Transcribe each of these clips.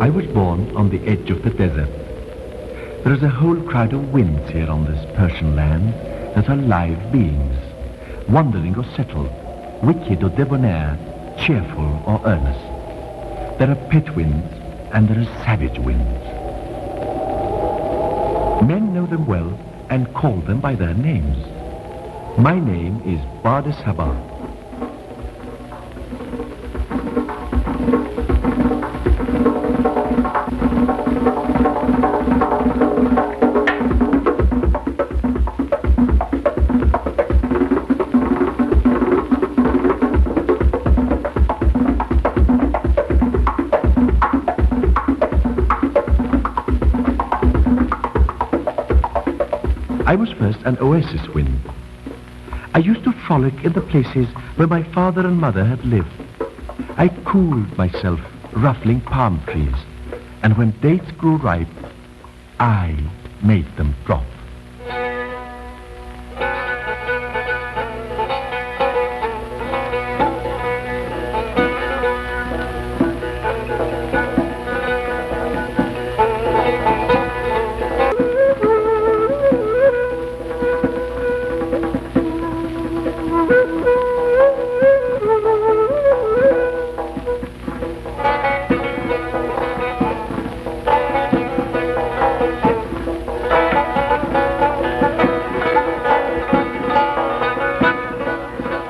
I was born on the edge of the desert. There is a whole crowd of winds here on this Persian land that are live beings, wandering or settled, wicked or debonair, cheerful or earnest. There are pet winds and there are savage winds. Men know them well and call them by their names. My name is Bard-e-Sabah. I was first an oasis wind. I used to frolic in the places where my father and mother had lived. I cooled myself ruffling palm trees, and when dates grew ripe, I made them drop.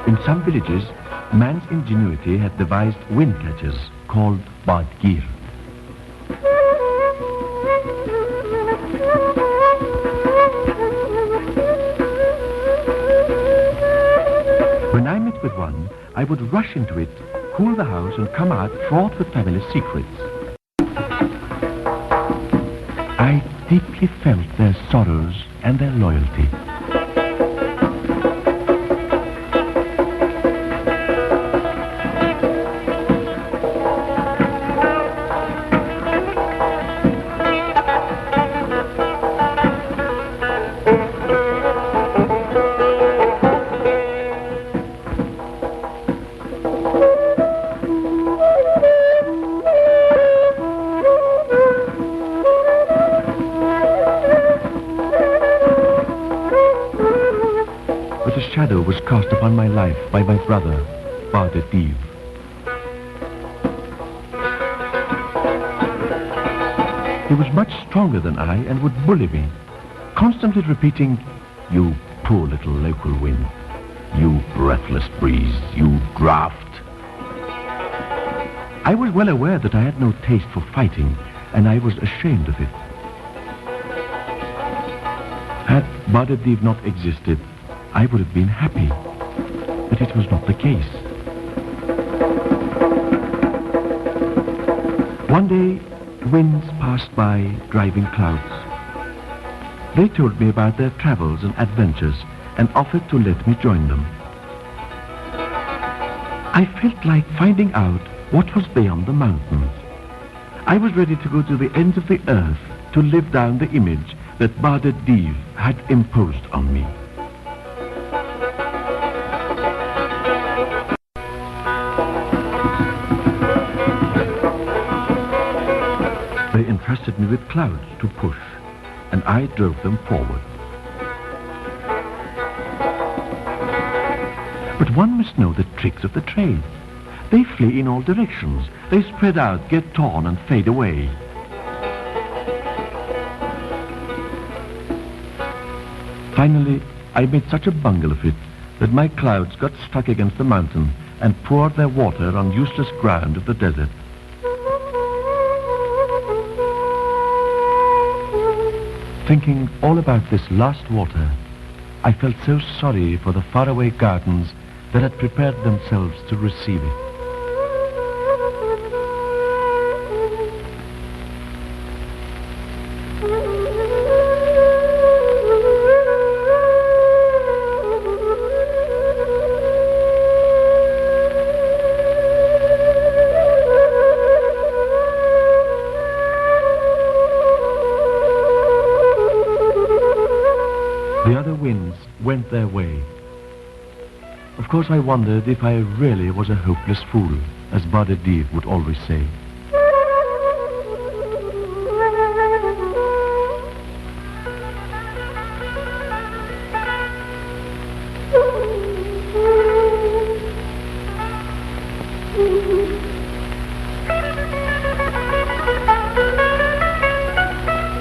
In some villages, man's ingenuity had devised wind catchers called badgir. When I met with one, I would rush into it, cool the house and come out fraught with family secrets. I deeply felt their sorrows and their loyalty. But a shadow was cast upon my life by my brother, Bard-e-Div. He was much stronger than I and would bully me, constantly repeating, "You poor little local wind, you breathless breeze, you draft." I was well aware that I had no taste for fighting, and I was ashamed of it. Had Bard-e-Div not existed, I would have been happy, but it was not the case. One day, winds passed by, driving clouds. They told me about their travels and adventures and offered to let me join them. I felt like finding out what was beyond the mountains. I was ready to go to the ends of the earth to live down the image that Bard-e-Div had imposed on me. They entrusted me with clouds to push, and I drove them forward. But one must know the tricks of the trade. They flee in all directions. They spread out, get torn, and fade away. Finally, I made such a bungle of it that my clouds got stuck against the mountain and poured their water on useless ground of the desert. Thinking all about this last water, I felt so sorry for the faraway gardens that had prepared themselves to receive it. The other winds went their way. Of course, I wondered if I really was a hopeless fool, as Bard-e-Div would always say.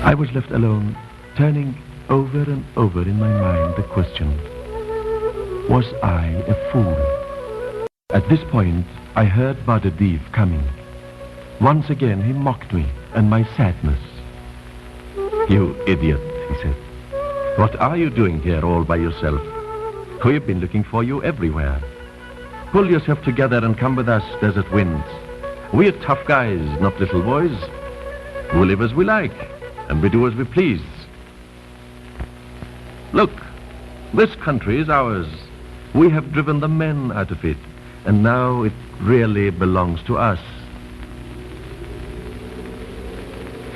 I was left alone, turning over and over in my mind the question, was I a fool? At this point, I heard Badadev coming. Once again, he mocked me and my sadness. "You idiot," he said. "What are you doing here all by yourself? We've been looking for you everywhere. Pull yourself together and come with us, Desert Winds. We're tough guys, not little boys. We live as we like, and we do as we please. Look, this country is ours. We have driven the men out of it, and now it really belongs to us.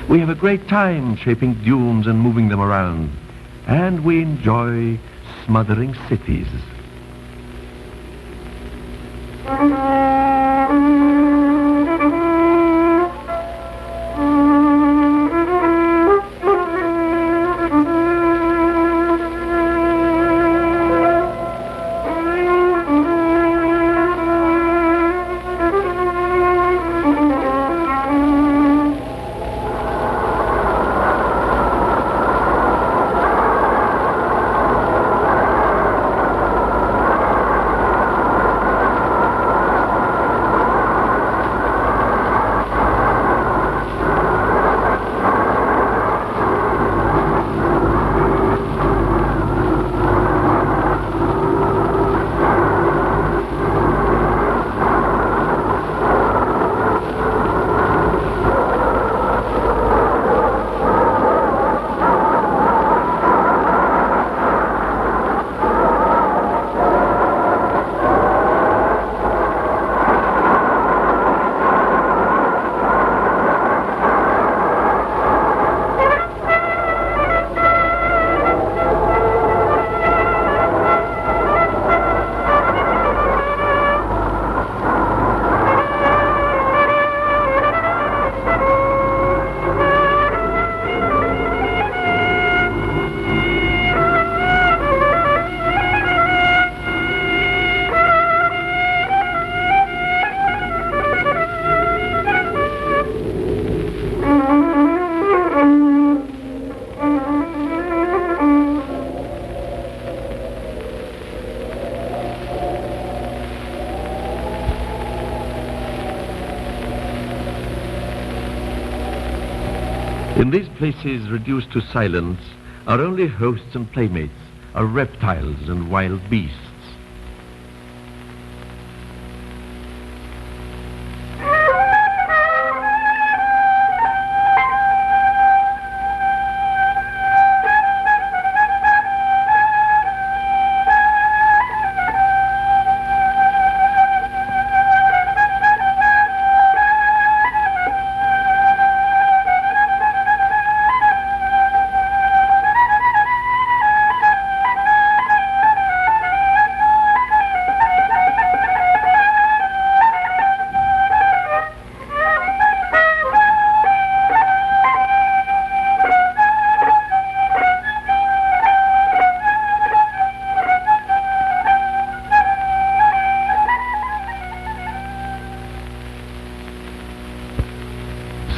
We have a great time shaping dunes and moving them around, and we enjoy smothering cities." In these places reduced to silence, our only hosts and playmates are reptiles and wild beasts.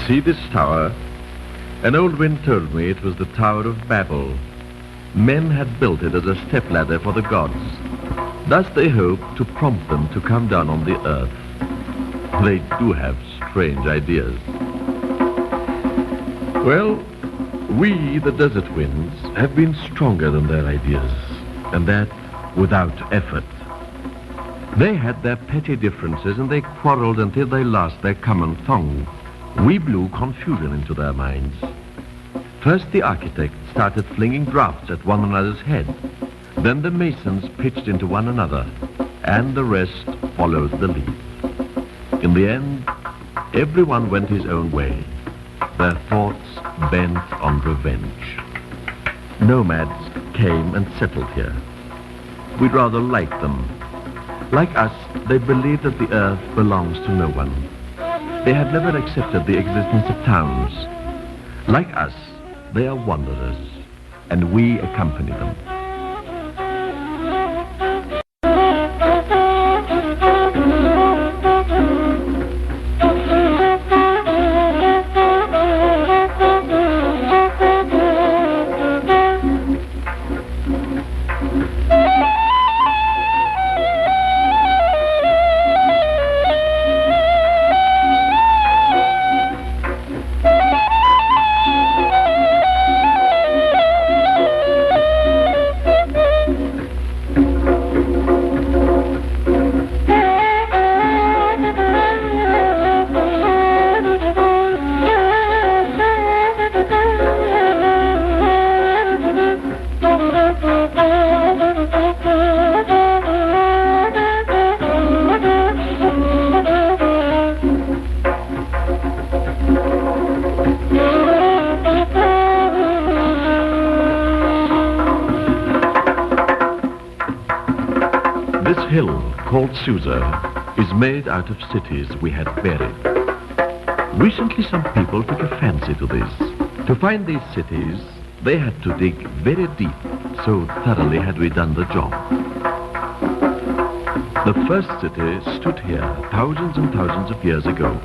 See this tower? An old wind told me it was the Tower of Babel. Men had built it as a stepladder for the gods. Thus they hoped to prompt them to come down on the earth. They do have strange ideas. Well, we, the Desert Winds, have been stronger than their ideas, and that without effort. They had their petty differences, and they quarreled until they lost their common tongue. We blew confusion into their minds. First the architects started flinging drafts at one another's head. Then the masons pitched into one another, and the rest followed the lead. In the end, everyone went his own way, their thoughts bent on revenge. Nomads came and settled here. We'd rather like them. Like us, they believed that the earth belongs to no one. They had never accepted the existence of towns. Like us, they are wanderers, and we accompany them. hill, called Susa, is made out of cities we had buried. Recently some people took a fancy to this. To find these cities, they had to dig very deep, so thoroughly had we done the job. The first city stood here thousands and thousands of years ago.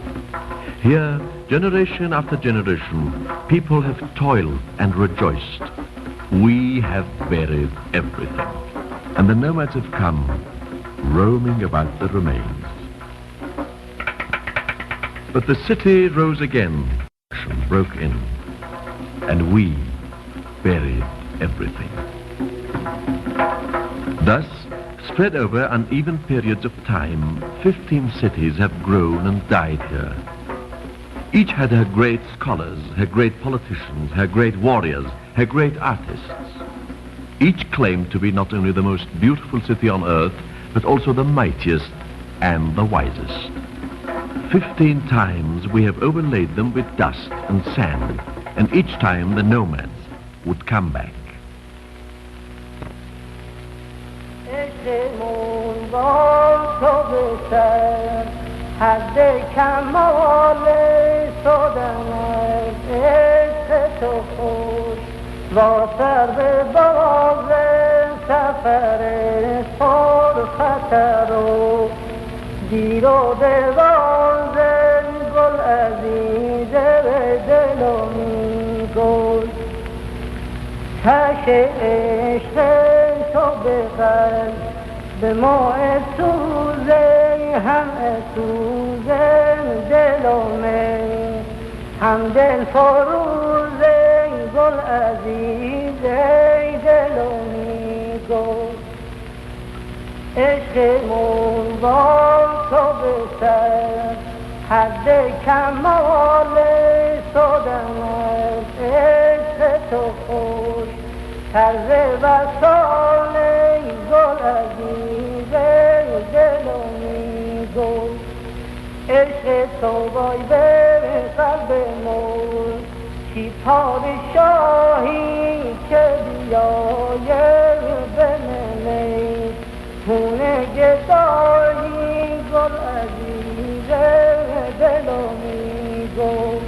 Here, generation after generation, people have toiled and rejoiced. We have buried everything. And the nomads have come, roaming about the remains. But the city rose again, broke in, and we buried everything. Thus, spread over uneven periods of time, 15 cities have grown and died here. Each had her great scholars, her great politicians, her great warriors, her great artists. Each claimed to be not only the most beautiful city on earth, but also the mightiest and the wisest. 15 times we have overlaid them with dust and sand, and each time the nomads would come back. به ما سوزه هم سوزه دلومه هم دل فروزه گل عزیزه دلومی گل عشقمون با تو بسر حد کمال شدن از عشق تو خوش طرز وصال گل عزیزه دلومی گل عشق تو بای به قلب مول چی پادشاهی که بیایه بنمی خونه گدایی گل عزیزه دلومی گل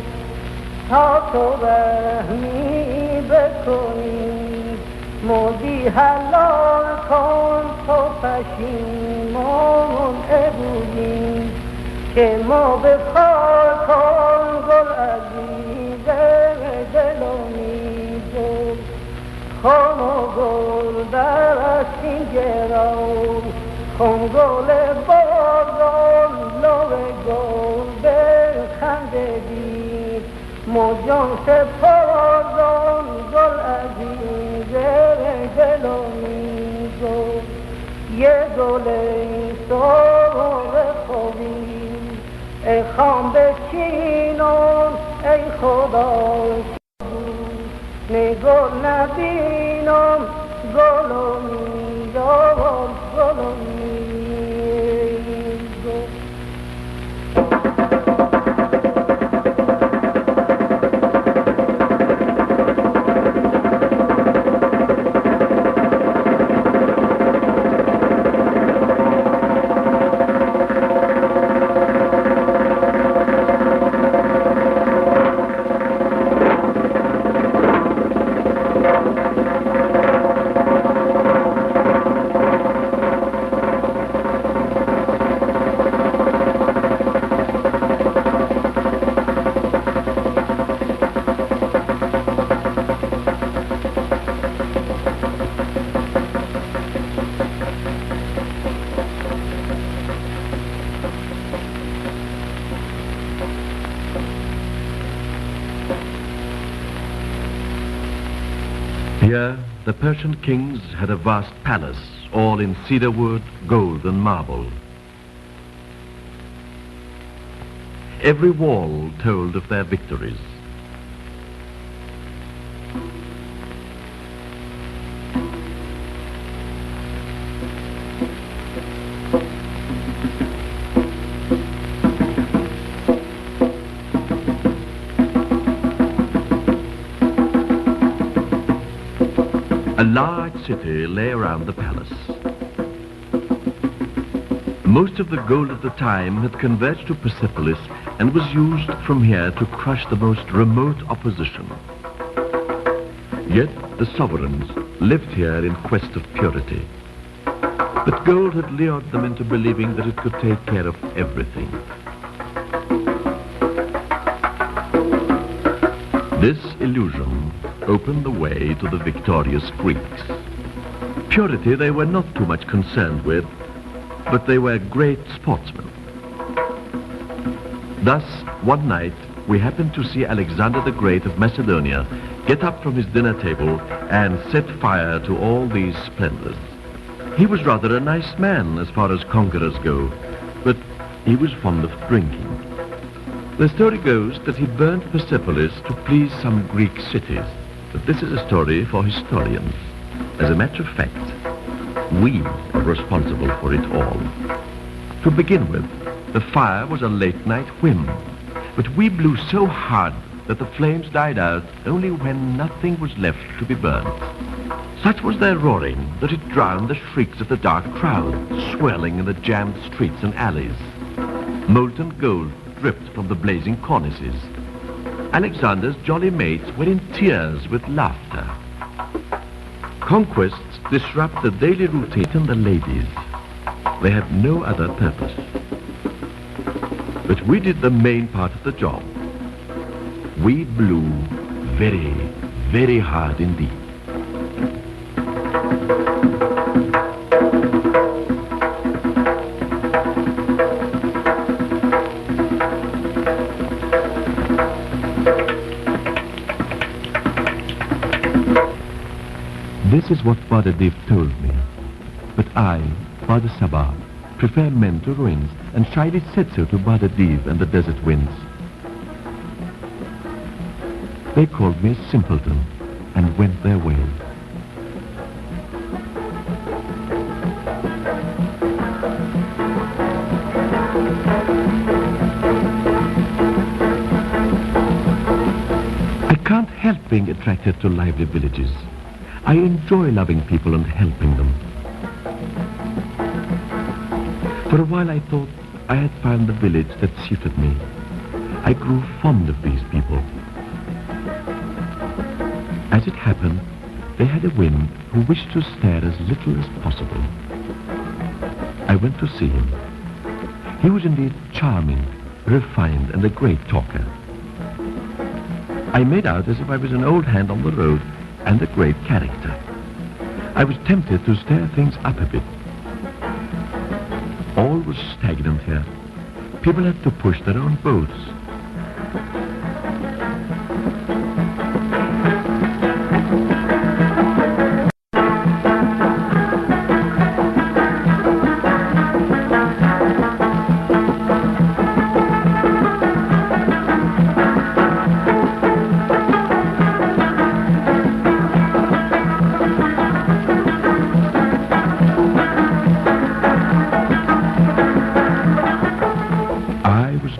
تا تو رحمی بکنی مردی حلال کن تو پشیمون ابویی که ما به خار کن گل عزیزه دلومی گل خم و گل در استین گرام خم گل بازم لو گل بخنده دید موجان سپازم گل عزیزه دلومی گل یه گل سرخ خوبی ای خام بچینم ای خدا نگل نبینم گلو میدم گلو میدم Here, the Persian kings had a vast palace, all in cedar wood, gold and marble. Every wall told of their victories. A large city lay around the palace. Most of the gold at the time had converged to Persepolis and was used from here to crush the most remote opposition. Yet the sovereigns lived here in quest of purity. But gold had lured them into believing that it could take care of everything. This illusion opened the way to the victorious Greeks. Purity they were not too much concerned with, but they were great sportsmen. Thus, one night, we happened to see Alexander the Great of Macedonia get up from his dinner table and set fire to all these splendors. He was rather a nice man as far as conquerors go, but he was fond of drinking. The story goes that he burnt Persepolis to please some Greek cities, but this is a story for historians. As a matter of fact, we are responsible for it all. To begin with, the fire was a late-night whim, but we blew so hard that the flames died out only when nothing was left to be burnt. Such was their roaring that it drowned the shrieks of the dark crowd, swirling in the jammed streets and alleys. Molten gold dripped from the blazing cornices. Alexander's jolly mates were in tears with laughter. Conquests disrupt the daily routine and the ladies. They had no other purpose. But we did the main part of the job. We blew very, very hard indeed. This is what Badadev told me. But I, Father Sabah, prefer men to ruins, and shyly said so to Badadev and the desert winds. They called me a simpleton and went their way. I can't help being attracted to lively villages. I enjoy loving people and helping them. For a while I thought I had found the village that suited me. I grew fond of these people. As it happened, they had a wind who wished to stare as little as possible. I went to see him. He was indeed charming, refined, and a great talker. I made out as if I was an old hand on the road and a great character. I was tempted to stir things up a bit. All was stagnant here. People had to push their own boats.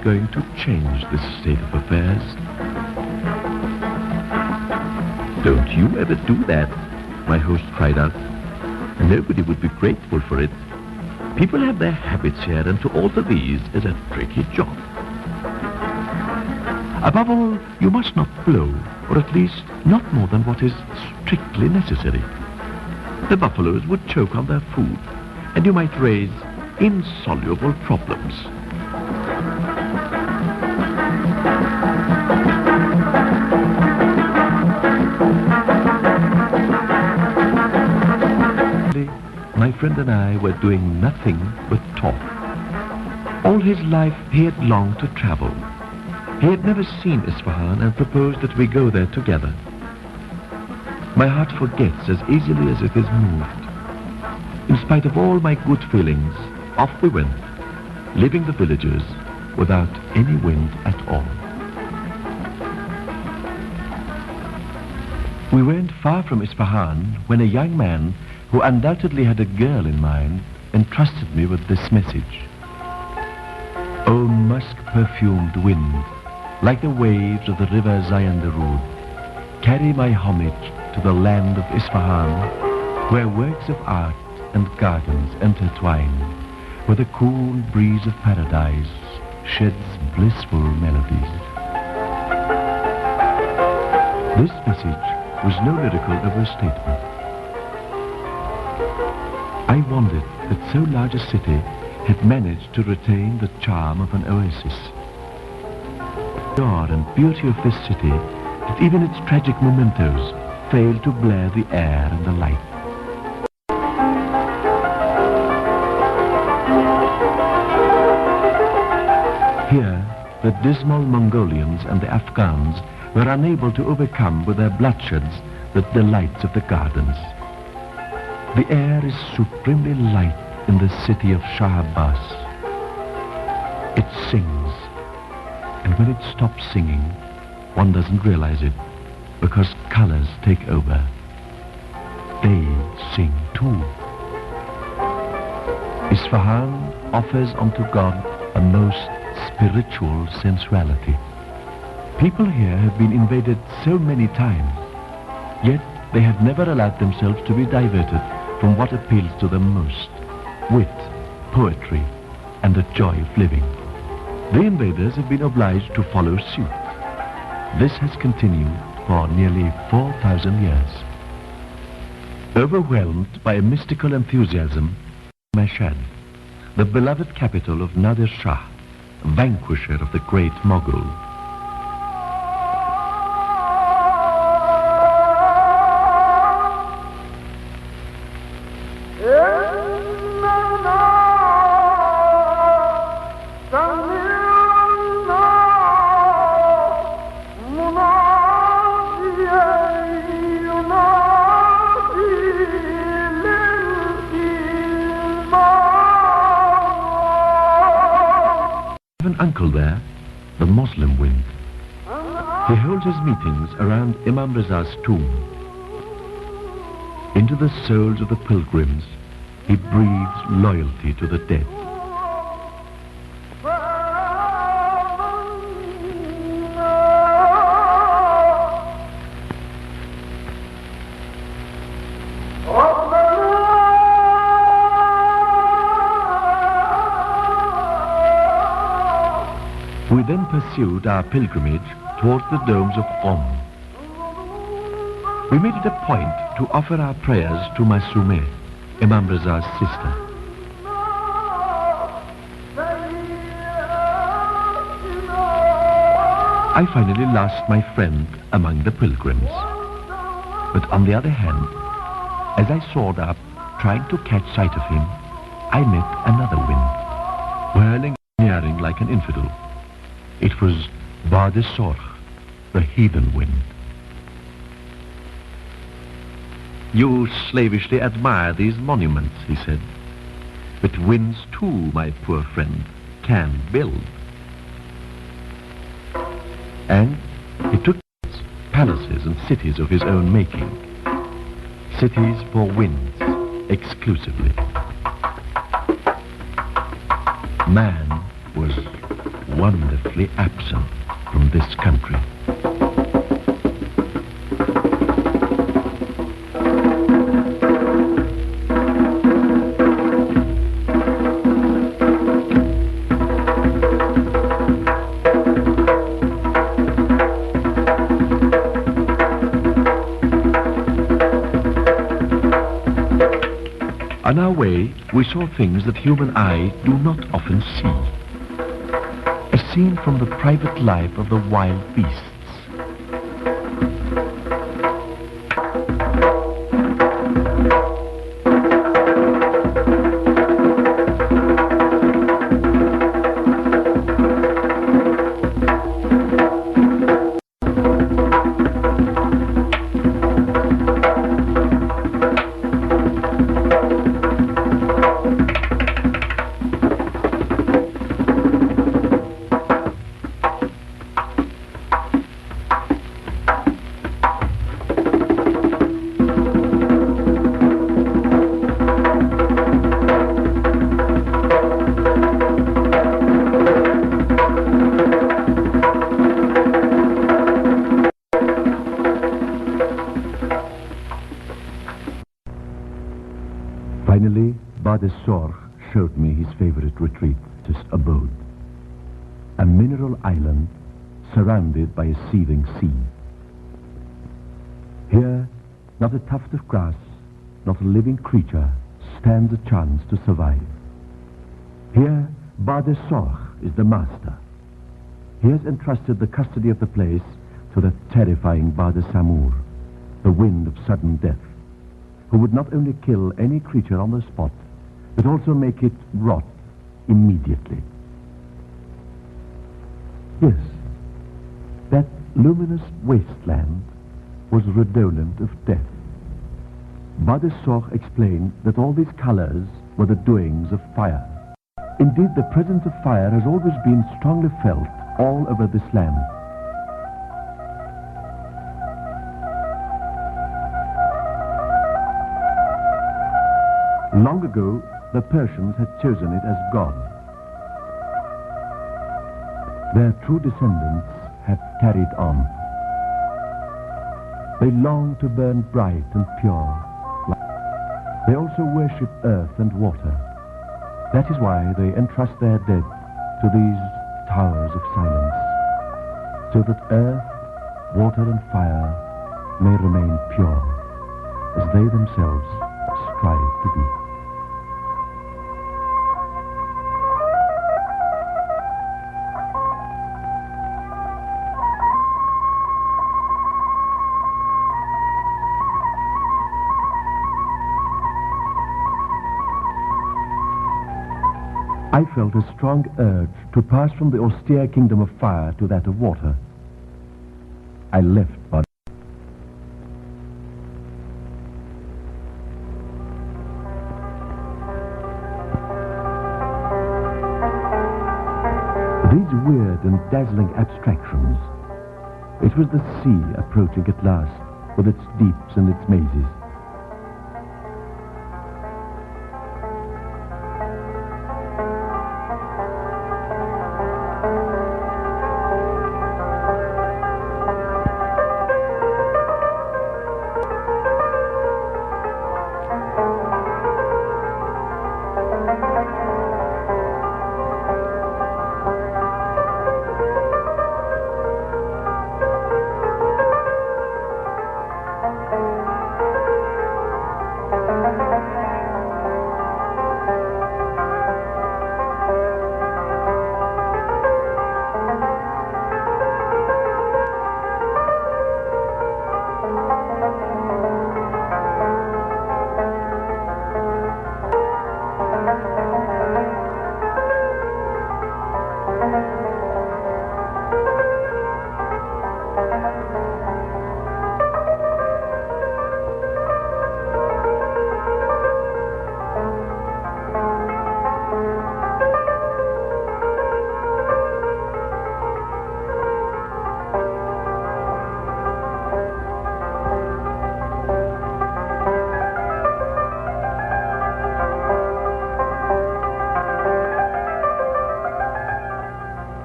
Going to change this state of affairs. Don't you ever do that, my host cried out. Nobody would be grateful for it. People have their habits here, and to alter these is a tricky job. Above all, you must not blow, or at least not more than what is strictly necessary. The buffaloes would choke on their food, and you might raise insoluble problems. My friend and I were doing nothing but talk. All his life he had longed to travel. He had never seen Isfahan and proposed that we go there together. My heart forgets as easily as it is moved. In spite of all my good feelings, off we went, leaving the villagers without any wind at all. We weren't far from Isfahan when a young man who undoubtedly had a girl in mind entrusted me with this message. O musk-perfumed wind, like the waves of the river Zayandarud, carry my homage to the land of Isfahan, where works of art and gardens intertwine, where the cool breeze of paradise sheds blissful melodies. This message was no lyrical overstatement. I wondered that so large a city had managed to retain the charm of an oasis. The joy and beauty of this city, that even its tragic mementos failed to blare the air and the light. Here, the dismal Mongolians and the Afghans were unable to overcome with their bloodsheds the delights of the gardens. The air is supremely light in the city of Shah Abbas. It sings, and when it stops singing, one doesn't realize it, because colors take over. They sing too. Isfahan offers unto God a most spiritual sensuality. People here have been invaded so many times, yet they have never allowed themselves to be diverted from what appeals to them most: wit, poetry, and the joy of living. The invaders have been obliged to follow suit. This has continued for nearly 4,000 years. Overwhelmed by a mystical enthusiasm, Mashhad, the beloved capital of Nadir Shah, vanquisher of the great Mughal. An uncle there, the Muslim wind. He holds his meetings around Imam Riza's tomb. Into the souls of the pilgrims, he breathes loyalty to the dead. We then pursued our pilgrimage towards the domes of Qom. We made it a point to offer our prayers to Masumeh, Imam Riza's sister. I finally lost my friend among the pilgrims. But on the other hand, as I soared up, trying to catch sight of him, I met another wind, whirling and nearing like an infidel. It was Bad Sorg, the heathen wind. You slavishly admire these monuments, he said. But winds too, my poor friend, can build. And he took palaces and cities of his own making. Cities for winds, exclusively. Man was wonderfully absent from this country. On our way, we saw things that human eye do not often see. A scene from the private life of the wild beasts. Finally, Bad Sorg showed me his favorite retreat, his abode. A mineral island surrounded by a seething sea. Here, not a tuft of grass, not a living creature stands a chance to survive. Here, Bade Sorch is the master. He has entrusted the custody of the place to the terrifying Bade Samur, the wind of sudden death, who would not only kill any creature on the spot, but also make it rot immediately. Yes, that luminous wasteland was redolent of death. Bade Sorch explained that all these colors were the doings of fire. Indeed, the presence of fire has always been strongly felt all over this land. Long ago, the Persians had chosen it as God. Their true descendants have carried on. They long to burn bright and pure. They also worship earth and water. That is why they entrust their dead to these towers of silence, so that earth, water and fire may remain pure, as they themselves strive to be. I felt a strong urge to pass from the austere kingdom of fire to that of water. I left Bade. These weird and dazzling abstractions. It was the sea approaching at last, with its deeps and its mazes.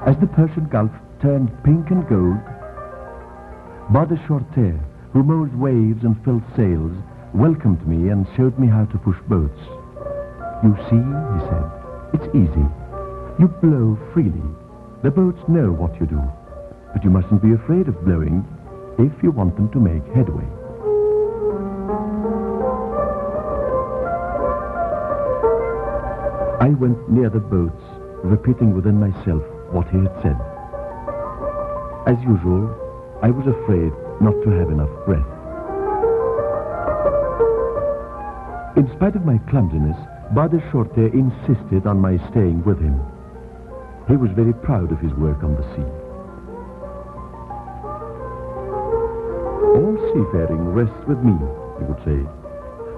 As the Persian Gulf turned pink and gold, Bade Sorch, who mows waves and fills sails, welcomed me and showed me how to push boats. You see, he said, it's easy. You blow freely. The boats know what you do. But you mustn't be afraid of blowing if you want them to make headway. I went near the boats, repeating within myself what he had said. As usual, I was afraid not to have enough breath. In spite of my clumsiness, Bade Sorch insisted on my staying with him. He was very proud of his work on the sea. All seafaring rests with me, he would say.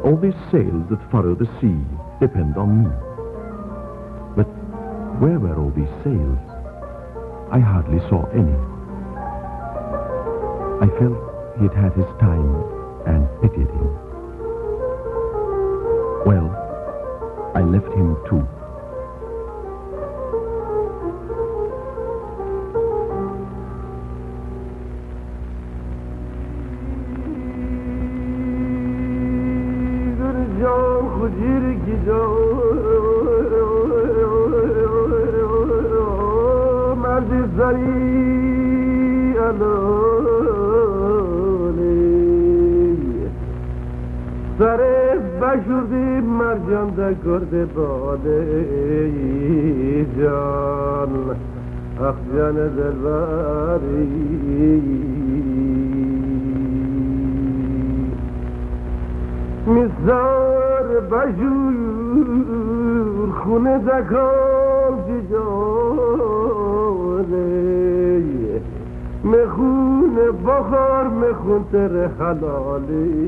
All these sails that furrow the sea depend on me. But where were all these sails? I hardly saw any. I felt he had had his time and pitied him. Well, I left him too. خودیر گیجا سری الالی سر بشوردی مرجان ده کرده باله جان اخ جان دلبری میزار بجور خونه دکان جانه مخون بخار مخون تر حلالی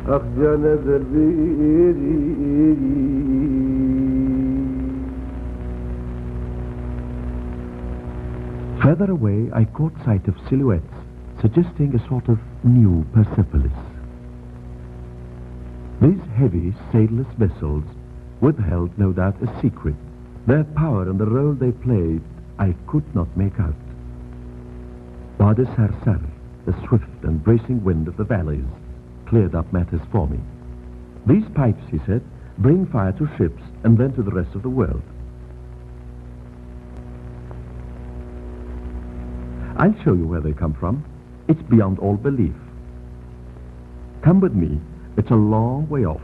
اخ جان دلبری Further away, I caught sight of silhouettes, suggesting a sort of new Persepolis. These heavy, sailless vessels withheld, no doubt, a secret. Their power and the role they played, I could not make out. Bade Sarsar, the swift and bracing wind of the valleys, cleared up matters for me. These pipes, he said, bring fire to ships and then to the rest of the world. I'll show you where they come from. It's beyond all belief. Come with me. It's a long way off.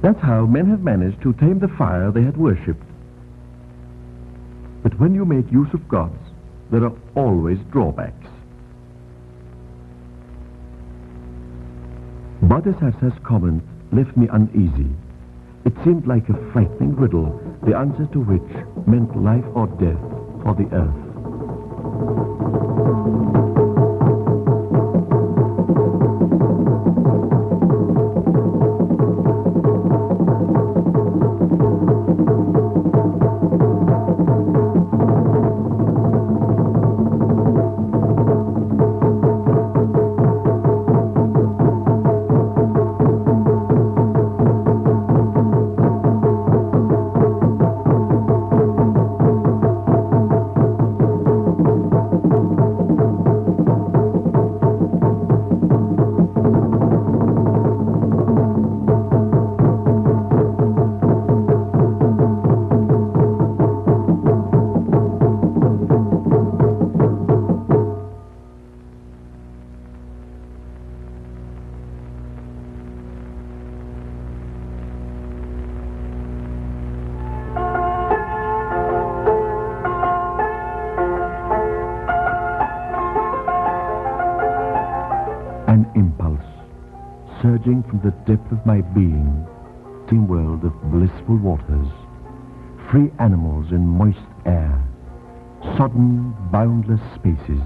That's how men have managed to tame the fire they had worshipped. But when you make use of gods, there are always drawbacks. Bade Sarsa's comment left me uneasy. It seemed like a frightening riddle, the answer to which meant life or death for the earth. impulse, surging from the depth of my being, to a world of blissful waters, free animals in moist air, sodden, boundless spaces,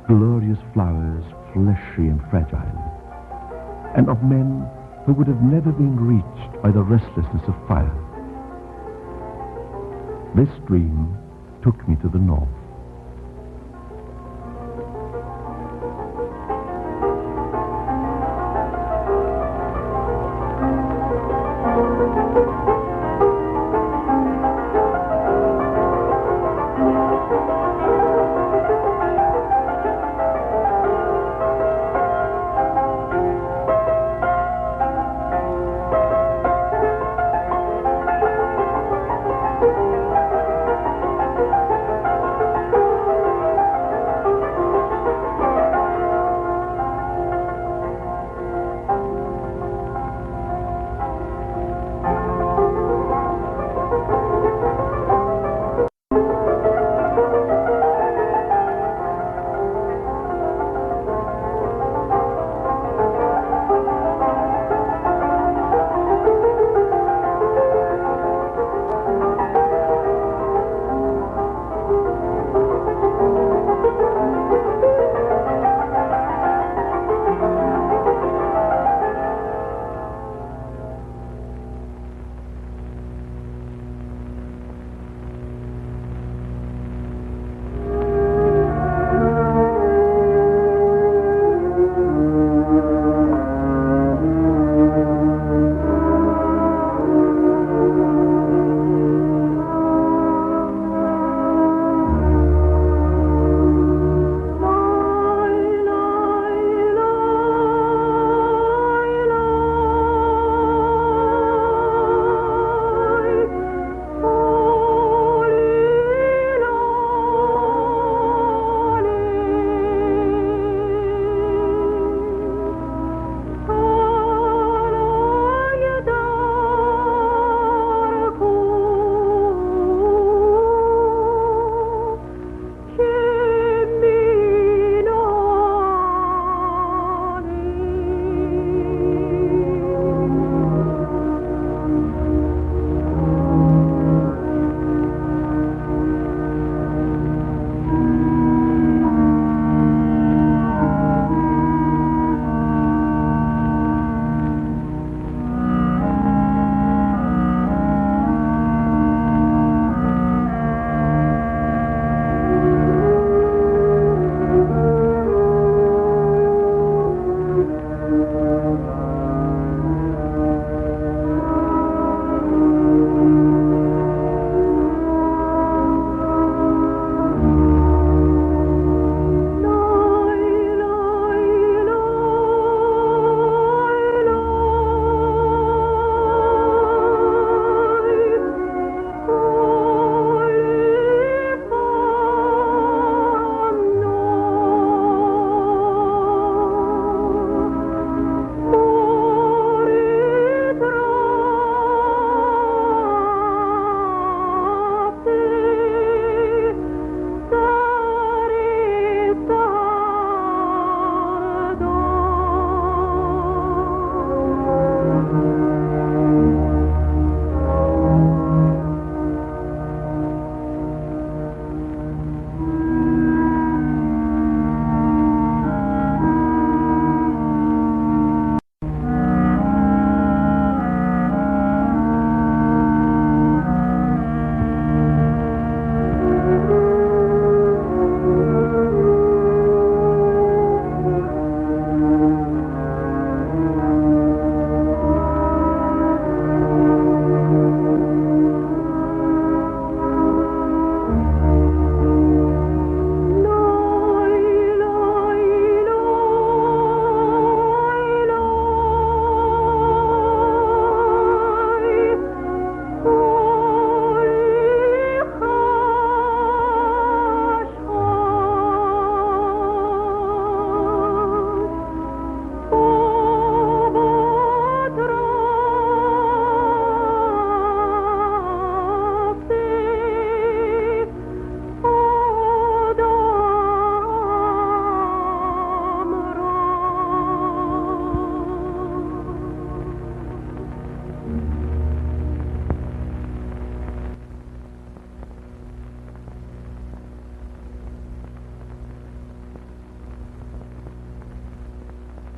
glorious flowers, fleshy and fragile, and of men who would have never been reached by the restlessness of fire. This dream took me to the north.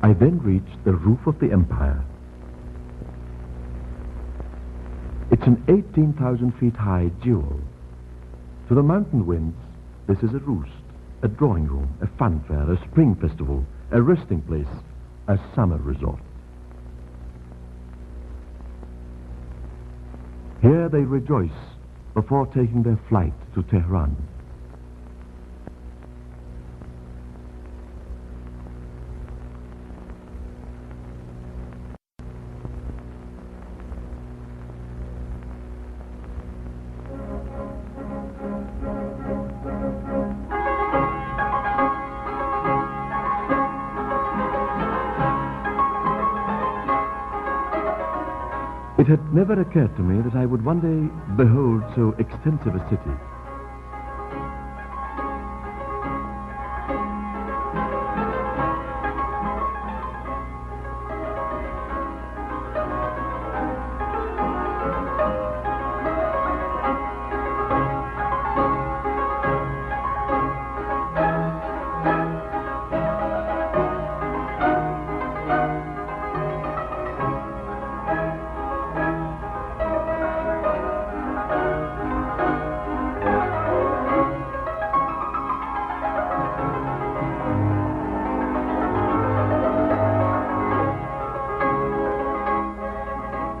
I then reached the roof of the empire. It's an 18,000 feet high jewel. To the mountain winds, this is a roost, a drawing room, a funfair, a spring festival, a resting place, a summer resort. Here they rejoice before taking their flight to Tehran. It had never occurred to me that I would one day behold so extensive a city.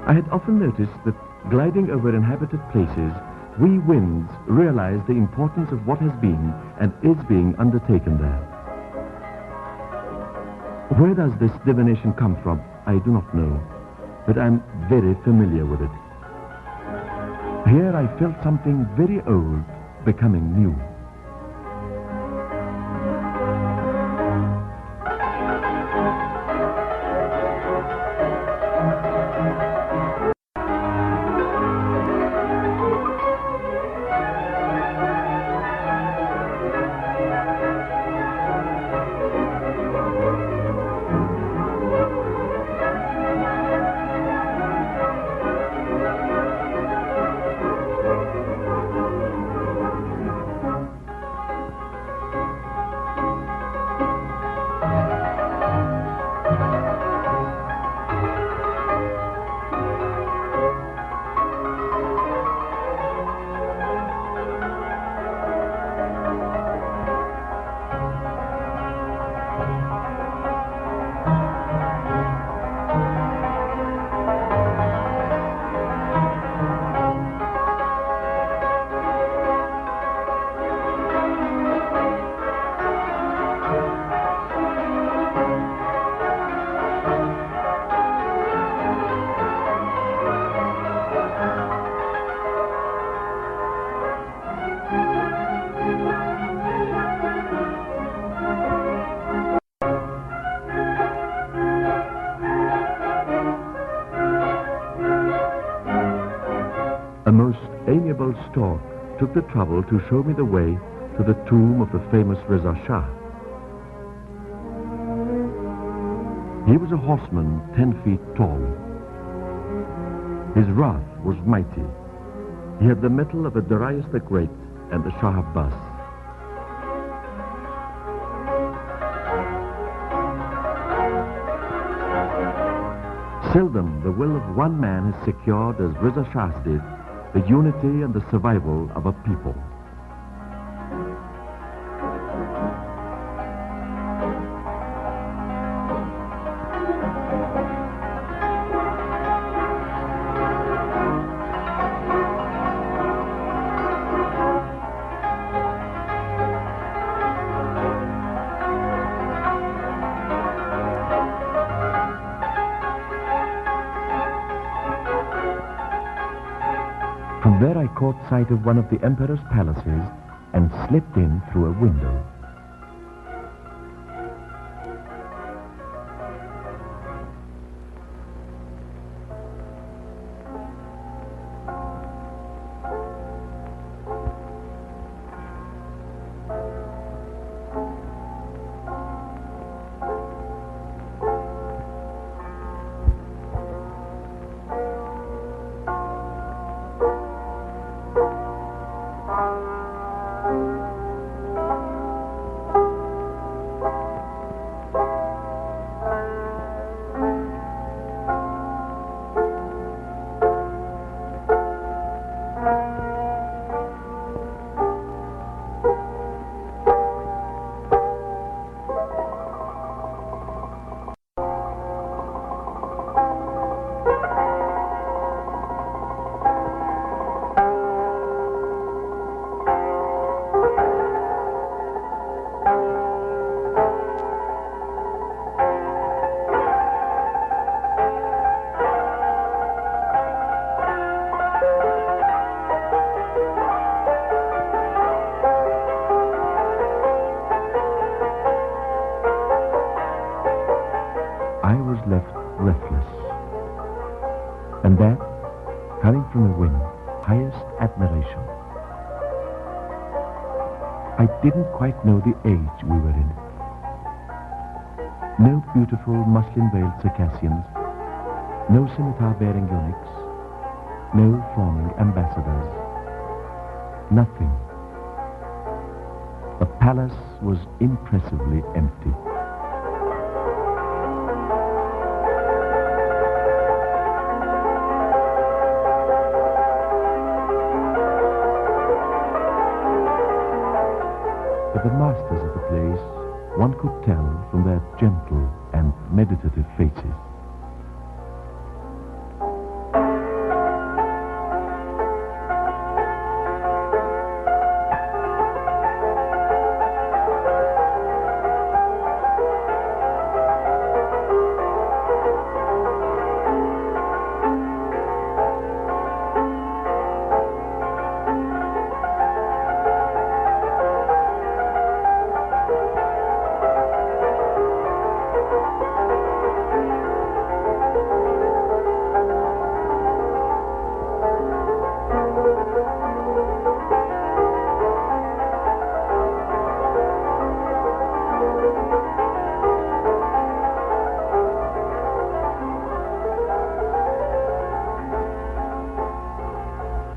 I had often noticed that gliding over inhabited places, we winds realize the importance of what has been and is being undertaken there. Where does this divination come from? I do not know, but I'm very familiar with it. Here I felt something very old becoming new. A most amiable stork took the trouble to show me the way to the tomb of the famous Reza Shah. He was a horseman 10 feet tall. His wrath was mighty. He had the mettle of a Darius the Great and the Shah Abbas. Seldom the will of one man has secured, as Reza Shah's did, the unity and the survival of a people. From there I caught sight of one of the emperor's palaces and slipped in through a window. left breathless. And that, coming from a wind, highest admiration. I didn't quite know the age we were in. No beautiful muslin-veiled Circassians, no scimitar-bearing eunuchs, no fawning ambassadors. Nothing. The palace was impressively empty. But the masters of the place, one could tell from their gentle and meditative faces.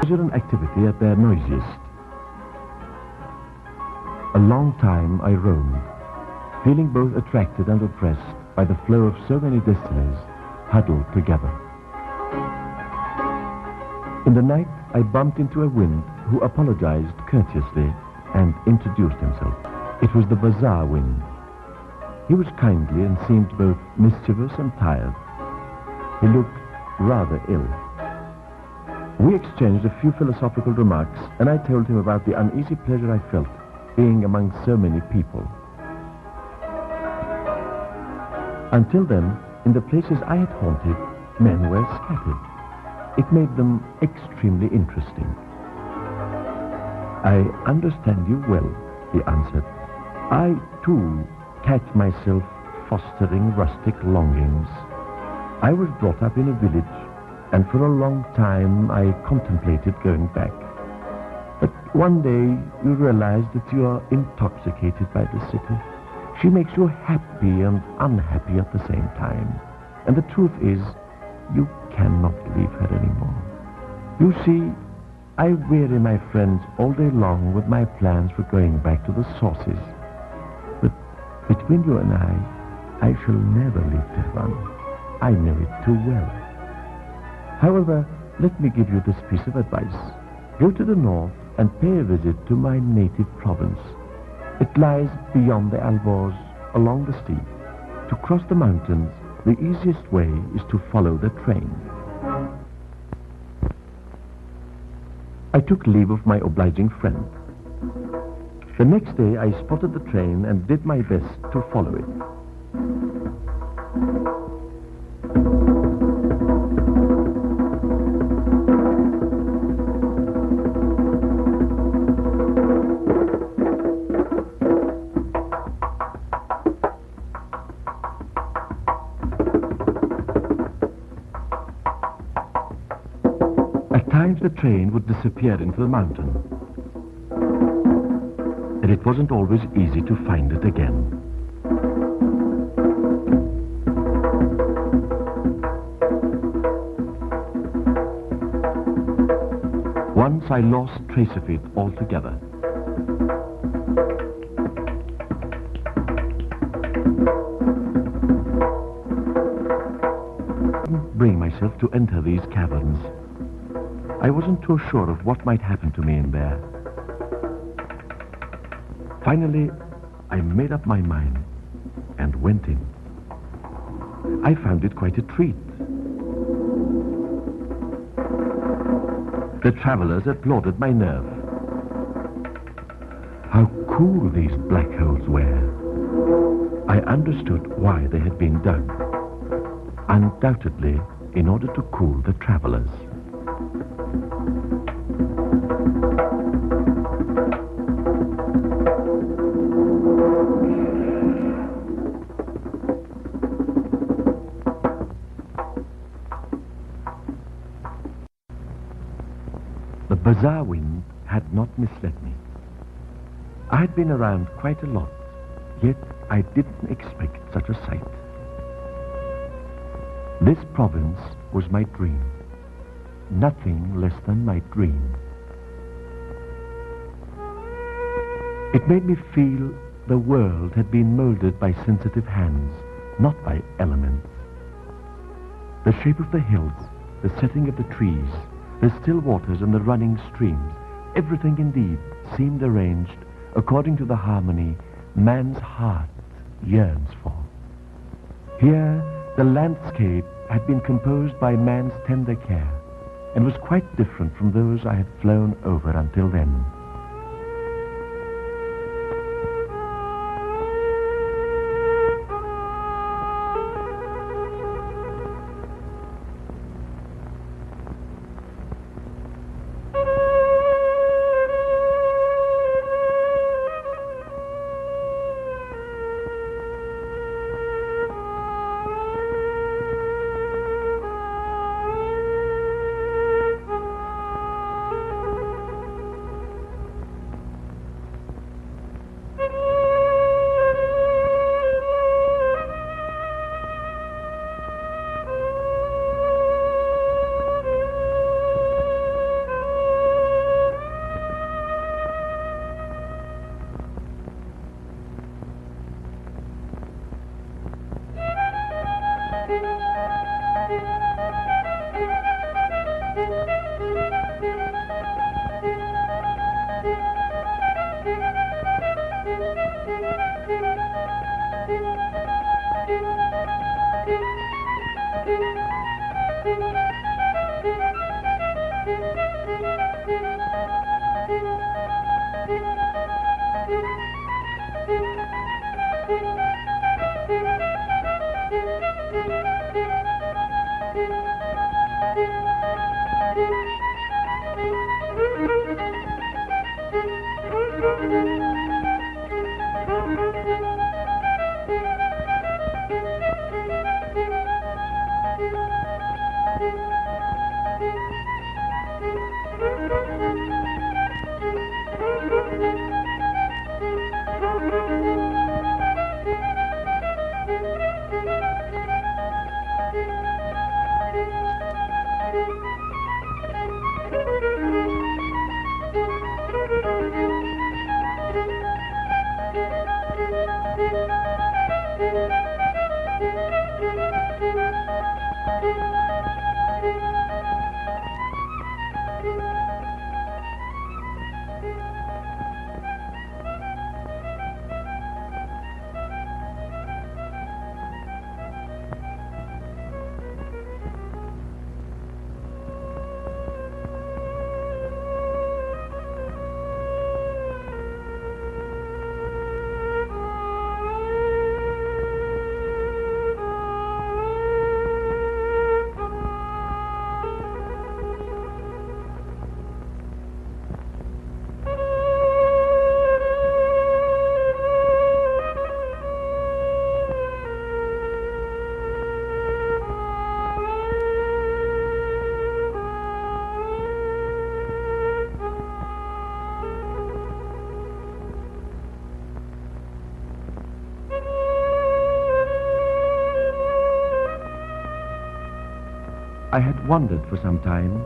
Pleasure and activity at their noisiest. A long time I roamed, feeling both attracted and oppressed by the flow of so many destinies huddled together. In the night, I bumped into a wind who apologized courteously and introduced himself. It was the bazaar wind. He was kindly and seemed both mischievous and tired. He looked rather ill. We exchanged a few philosophical remarks, and I told him about the uneasy pleasure I felt being among so many people. Until then, in the places I had haunted, men were scattered. It made them extremely interesting. I understand you well, he answered. I, too, catch myself fostering rustic longings. I was brought up in a village, and for a long time I contemplated going back. But one day you realize that you are intoxicated by the city. She makes you happy and unhappy at the same time. And the truth is, you cannot leave her anymore. You see, I weary my friends all day long with my plans for going back to the sources. But between you and I shall never leave Tehran. I know it too well. However, let me give you this piece of advice. Go to the north and pay a visit to my native province. It lies beyond the Alborz, along the steppe. To cross the mountains, the easiest way is to follow the train. I took leave of my obliging friend. The next day I spotted the train and did my best to follow it. At times the train would disappear into the mountain, and it wasn't always easy to find it again. Once I lost trace of it altogether. I couldn't bring myself to enter these caverns. I wasn't too sure of what might happen to me in there. Finally, I made up my mind and went in. I found it quite a treat. The travelers applauded my nerve. How cool these black holes were. I understood why they had been dug. Undoubtedly, in order to cool the travelers. bazaar wind had not misled me. I had been around quite a lot, yet I didn't expect such a sight. This province was my dream, nothing less than my dream. It made me feel the world had been molded by sensitive hands, not by elements. The shape of the hills, the setting of the trees, the still waters and the running streams, everything indeed seemed arranged according to the harmony man's heart yearns for. Here, the landscape had been composed by man's tender care, and was quite different from those I had flown over until then. I had wondered for some time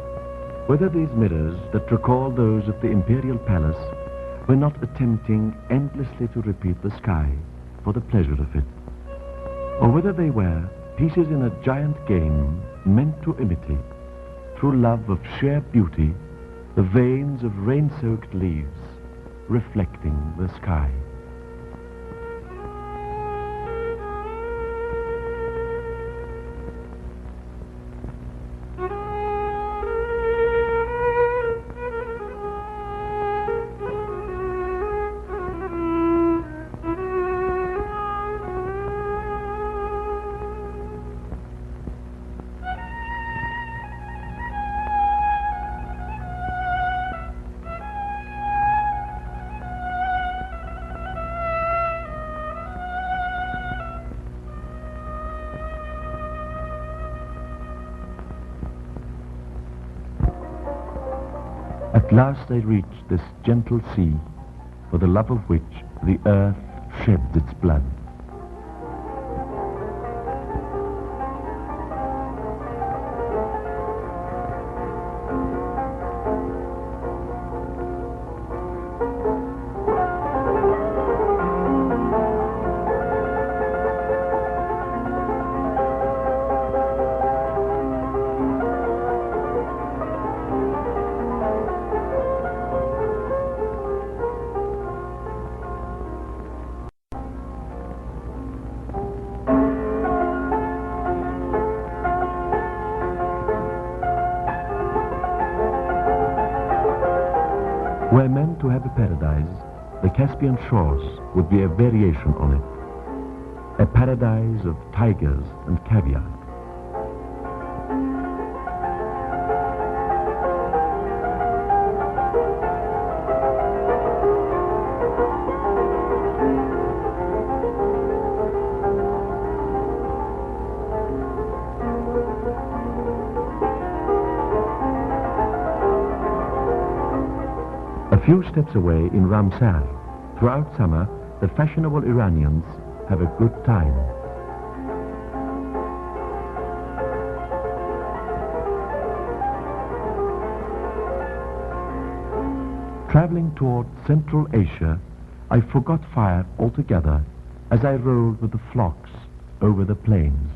whether these mirrors that recalled those of the imperial palace were not attempting endlessly to repeat the sky for the pleasure of it, or whether they were pieces in a giant game meant to imitate, through love of sheer beauty, the veins of rain-soaked leaves reflecting the sky. At last I reached this gentle sea, for the love of which the earth sheds its blood. Were meant to have a paradise, the Caspian shores would be a variation on it. A paradise of tigers and caviar. A few steps away in Ramsar, throughout summer, the fashionable Iranians have a good time. Traveling toward Central Asia, I forgot fire altogether as I rode with the flocks over the plains.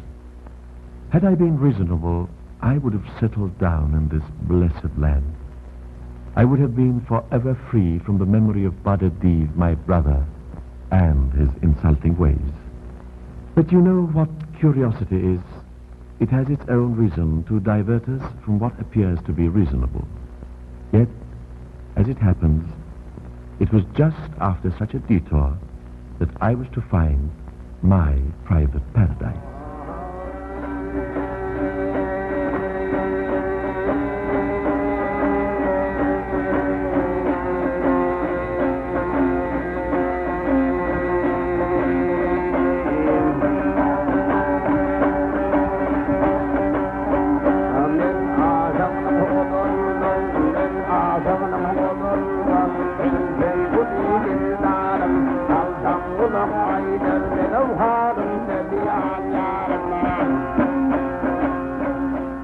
Had I been reasonable, I would have settled down in this blessed land. I would have been forever free from the memory of Badr-Div, my brother, and his insulting ways. But you know what curiosity is? It has its own reason to divert us from what appears to be reasonable. Yet, as it happens, it was just after such a detour that I was to find my private paradise.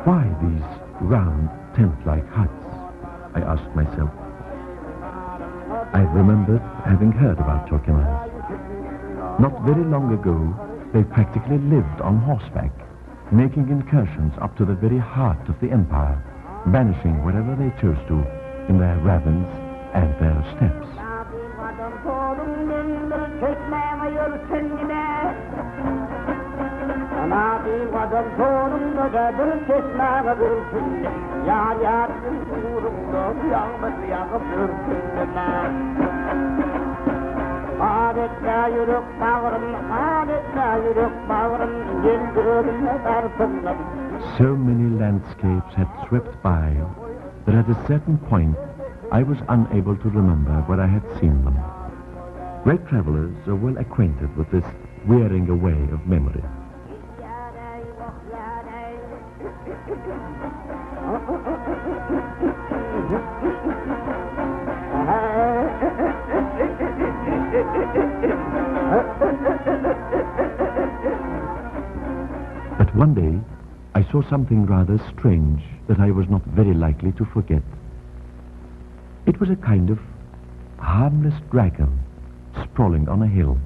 Why these round, tent-like huts? I asked myself. I remembered having heard about Turkmenans. Not very long ago, they practically lived on horseback, making incursions up to the very heart of the empire, vanishing wherever they chose to in their ravins and their steppes. So many landscapes had swept by that at a certain point I was unable to remember where I had seen them. Great travelers are well acquainted with this wearing away of memory. But one day, I saw something rather strange that I was not very likely to forget. It was a kind of harmless dragon sprawling on a hill.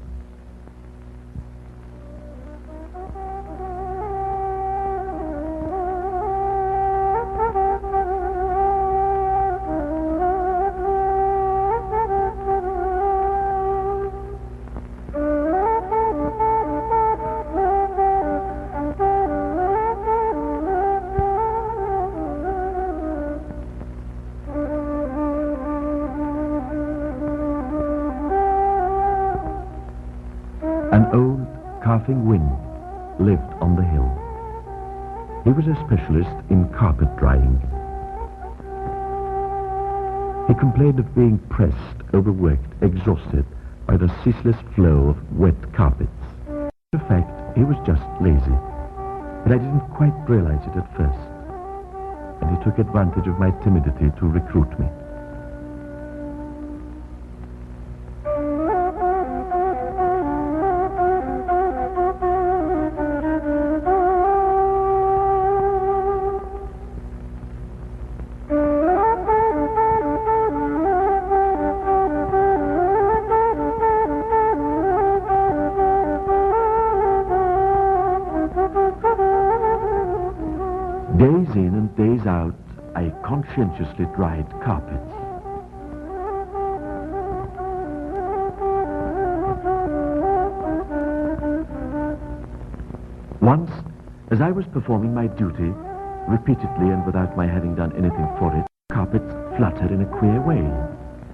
An old coughing wind lived on the hill. He was a specialist in carpet drying. He complained of being pressed, overworked, exhausted by the ceaseless flow of wet carpets. In fact, he was just lazy, but I didn't quite realize it at first. And he took advantage of my timidity to recruit me. in and days out, I conscientiously dried carpets. Once, as I was performing my duty, repeatedly and without my having done anything for it, carpets fluttered in a queer way.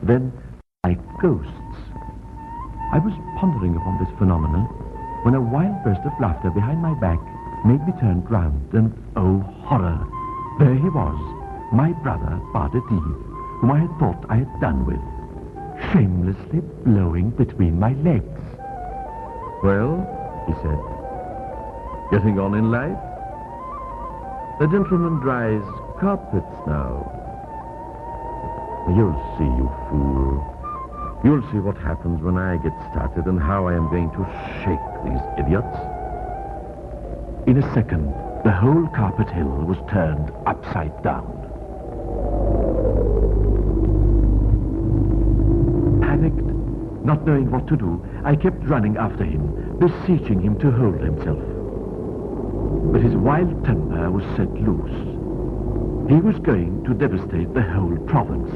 Then, like ghosts. I was pondering upon this phenomenon when a wild burst of laughter behind my back made me turn round, and oh horror, there he was, my brother Pas de Dive, whom I had thought I had done with, shamelessly blowing between my legs. "Well," he said, "getting on in life? The gentleman dries carpets now. You'll see, you fool. You'll see what happens when I get started and how I am going to shake these idiots." In a second, the whole carpet hill was turned upside down. Panicked, not knowing what to do, I kept running after him, beseeching him to hold himself. But his wild temper was set loose. He was going to devastate the whole province.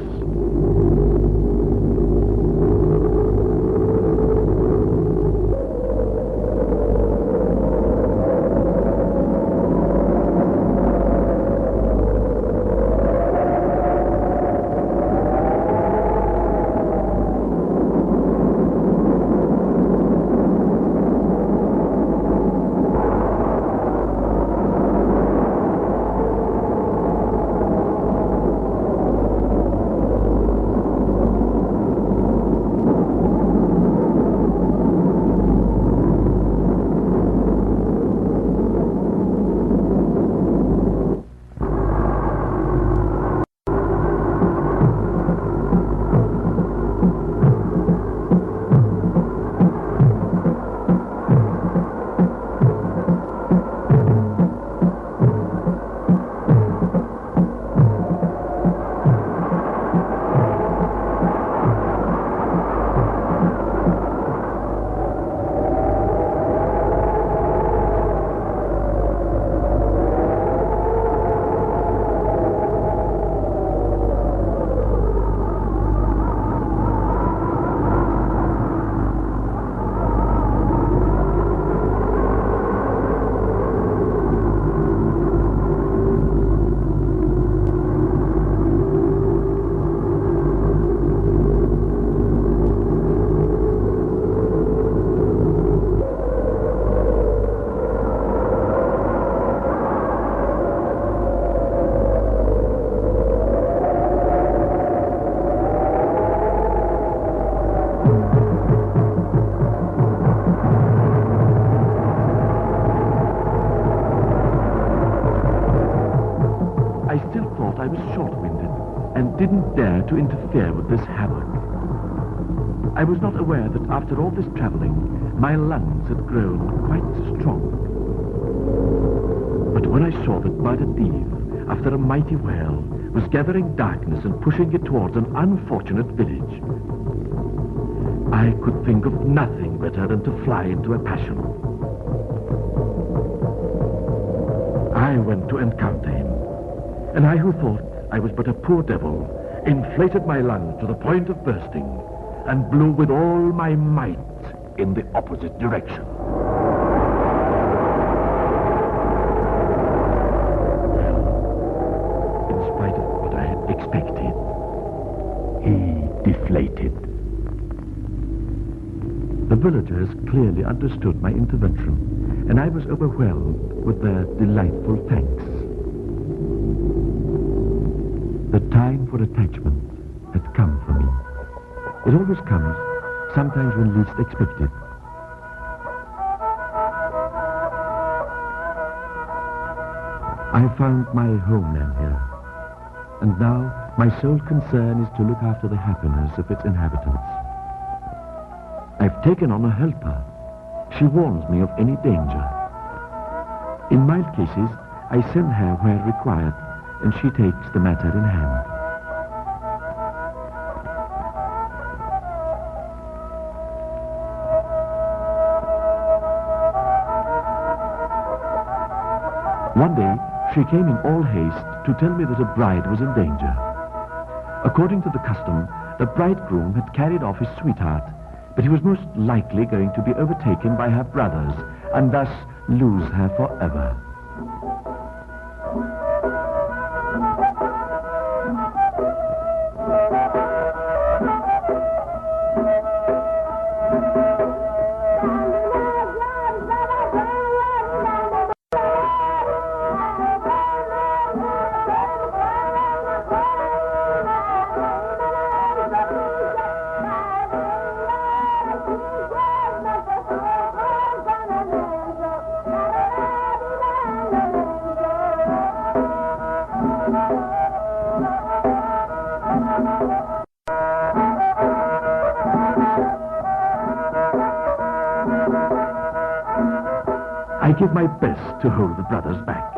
I was short-winded and didn't dare to interfere with this havoc. I was not aware that after all this traveling, my lungs had grown quite strong. But when I saw that Pas de Dive, after a mighty whale, was gathering darkness and pushing it towards an unfortunate village, I could think of nothing better than to fly into a passion. I went to encounter him, and I who thought I was but a poor devil inflated my lungs to the point of bursting and blew with all my might in the opposite direction. Well, in spite of what I had expected, he deflated. The villagers clearly understood my intervention, and I was overwhelmed with their delightful thanks. The time for attachment had come for me. It always comes, sometimes when least expected. I found my homeland here, and now my sole concern is to look after the happiness of its inhabitants. I've taken on a helper. She warns me of any danger. In mild cases, I send her where required, and she takes the matter in hand. One day, She came in all haste to tell me that a bride was in danger. According to the custom, the bridegroom had carried off his sweetheart, but he was most likely going to be overtaken by her brothers and thus lose her forever. I give my best to hold the brothers back.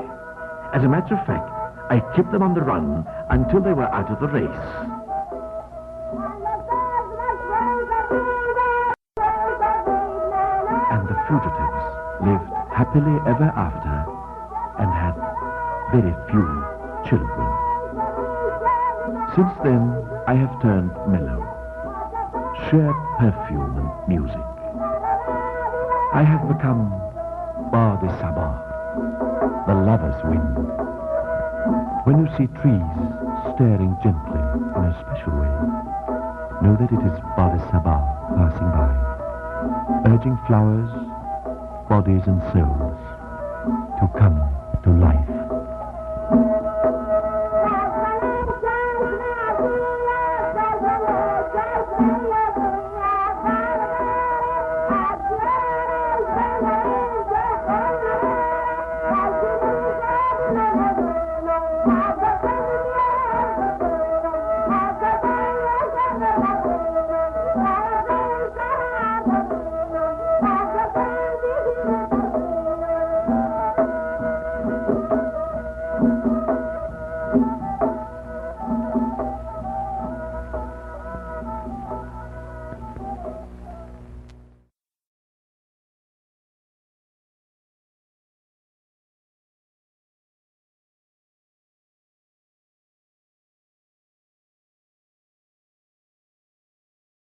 As a matter of fact, I kept them on the run until they were out of the race. And the fugitives lived happily ever after and had very few children. Since then, I have turned mellow, sheer perfume and music. I have become Bard de Sabah, the lover's wind. When you see trees stirring gently in a special way, know that it is Bard de Sabah passing by, urging flowers, bodies and souls to come to life.